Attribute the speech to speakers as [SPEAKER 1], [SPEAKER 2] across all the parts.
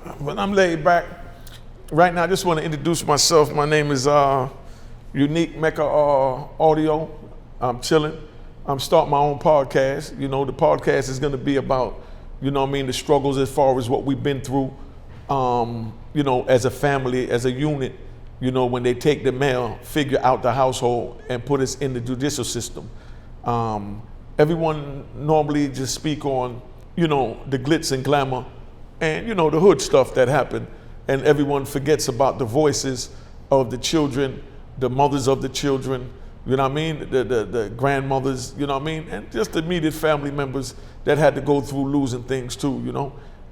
[SPEAKER 1] But I'm laid back. Right now, I just want to introduce myself. My name is Unique Mecca Audio. I'm chilling. I'm starting my own podcast. You know, the podcast is going to be about, the struggles as far as what we've been through, as a family, as a unit, when they take the male figure out the household and put us in the judicial system. Everyone normally just speak on, the glitz and glamour and, the hood stuff that happened. And everyone forgets about the voices of the children, the mothers of the children, the grandmothers, and just the immediate family members that had to go through losing things too,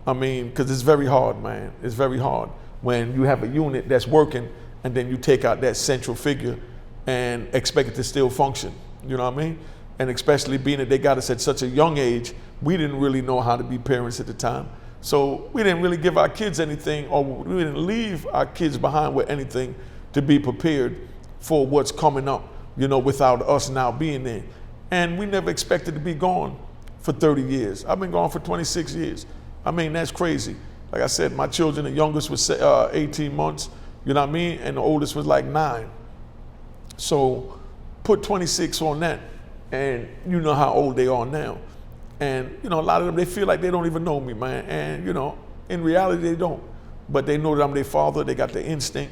[SPEAKER 1] because it's very hard, man. It's very hard when you have a unit that's working and then you take out that central figure and expect it to still function, And especially being that they got us at such a young age, we didn't really know how to be parents at the time. So we didn't really give our kids anything, or we didn't leave our kids behind with anything to be prepared for what's coming up, without us now being there. And we never expected to be gone for 30 years. I've been gone for 26 years. That's crazy. Like I said, my children, the youngest was 18 months, and the oldest was like 9. So put 26 on that, and you know how old they are now. And, a lot of them, they feel like they don't even know me, man. And, in reality, they don't. But they know that I'm their father. They got the instinct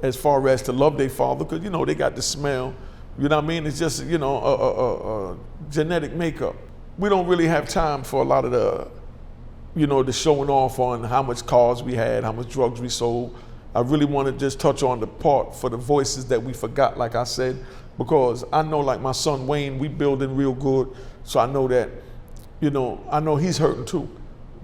[SPEAKER 1] as far as to love their father because, they got the smell. It's just, a genetic makeup. We don't really have time for a lot of the showing off on how much cars we had, how much drugs we sold. I really want to just touch on the part for the voices that we forgot, like I said, because I know, like my son Wayne, we building real good. So I know that, I know he's hurting too,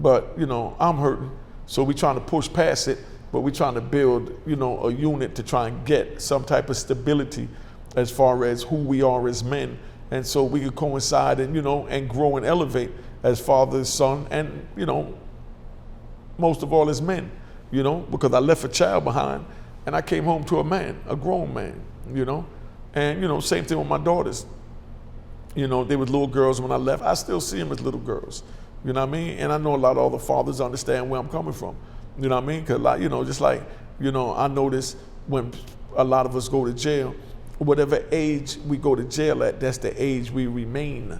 [SPEAKER 1] but, I'm hurting. So we're trying to push past it, but we're trying to build, a unit to try and get some type of stability as far as who we are as men. And so we could coincide and, and grow and elevate as father, son, and, most of all as men, because I left a child behind and I came home to a man, a grown man, and, same thing with my daughters. They were little girls when I left. I still see them as little girls. And I know a lot of other fathers understand where I'm coming from. Because, just like, I notice when a lot of us go to jail, whatever age we go to jail at, that's the age we remain.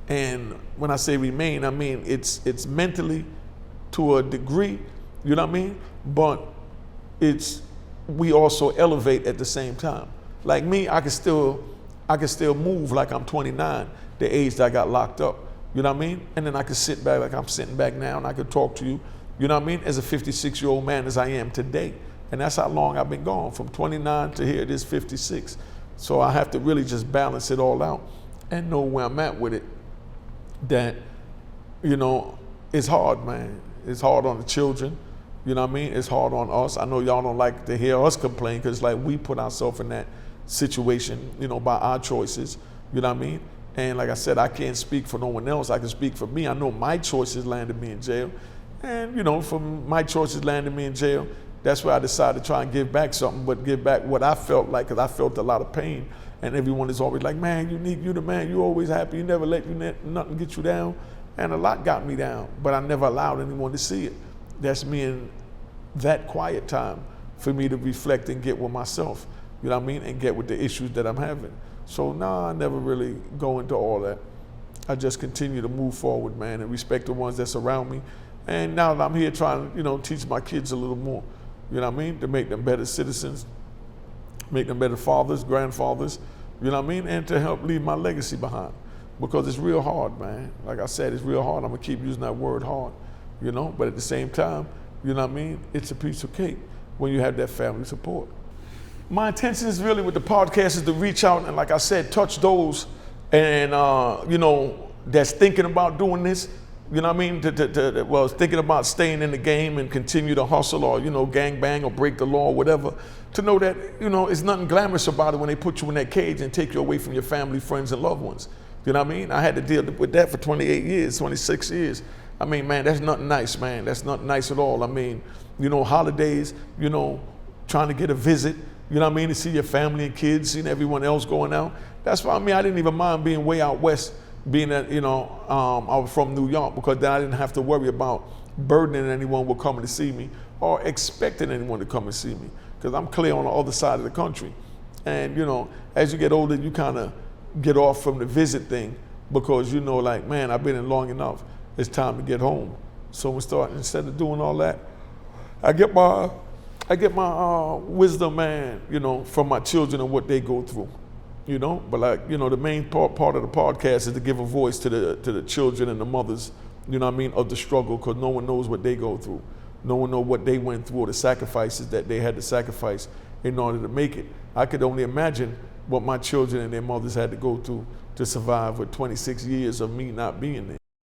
[SPEAKER 1] And when I say remain, I mean it's mentally to a degree, But we also elevate at the same time. Like me, I can still move like I'm 29, the age that I got locked up, And then I can sit back like I'm sitting back now and I can talk to you, as a 56-year-old man as I am today. And that's how long I've been gone, from 29 to here it is 56. So I have to really just balance it all out and know where I'm at with it. That, it's hard, man. It's hard on the children, It's hard on us. I know y'all don't like to hear us complain because like we put ourselves in that situation, by our choices, And like I said, I can't speak for no one else. I can speak for me. I know my choices landed me in jail. And, from my choices landed me in jail, that's where I decided to try and give back something, but give back what I felt like, because I felt a lot of pain. And everyone is always like, man, Unique, you the man. You always happy. You never let nothing get you down. And a lot got me down, but I never allowed anyone to see it. That's me in that quiet time for me to reflect and get with myself. And get with the issues that I'm having. So I never really go into all that. I just continue to move forward, man, and respect the ones that's around me. And now that I'm here trying to, teach my kids a little more, to make them better citizens, make them better fathers, grandfathers, and to help leave my legacy behind. Because it's real hard, man. Like I said, it's real hard. I'm gonna keep using that word hard, but at the same time, it's a piece of cake when you have that family support. My intention is really with the podcast is to reach out and, like I said, touch those and, that's thinking about doing this, thinking about staying in the game and continue to hustle or, gang bang or break the law or whatever, to know that, it's nothing glamorous about it when they put you in that cage and take you away from your family, friends, and loved ones. I had to deal with that for 28 years, 26 years. Man, that's nothing nice, man. That's not nice at all. Holidays, trying to get a visit, to see your family and kids, seeing everyone else going out. That's why, I didn't even mind being way out west, being that, I was from New York, because then I didn't have to worry about burdening anyone with coming to see me or expecting anyone to come and see me, because I'm clear on the other side of the country. And as you get older, you kind of get off from the visit thing, because like, man, I've been in long enough. It's time to get home. So instead of doing all that, I get my wisdom, man, from my children and what they go through. But like, the main part of the podcast is to give a voice to the children and the mothers, of the struggle, because no one knows what they go through. No one knows what they went through or the sacrifices that they had to sacrifice in order to make it. I could only imagine what my children and their mothers had to go through to survive with 26 years of me not being there.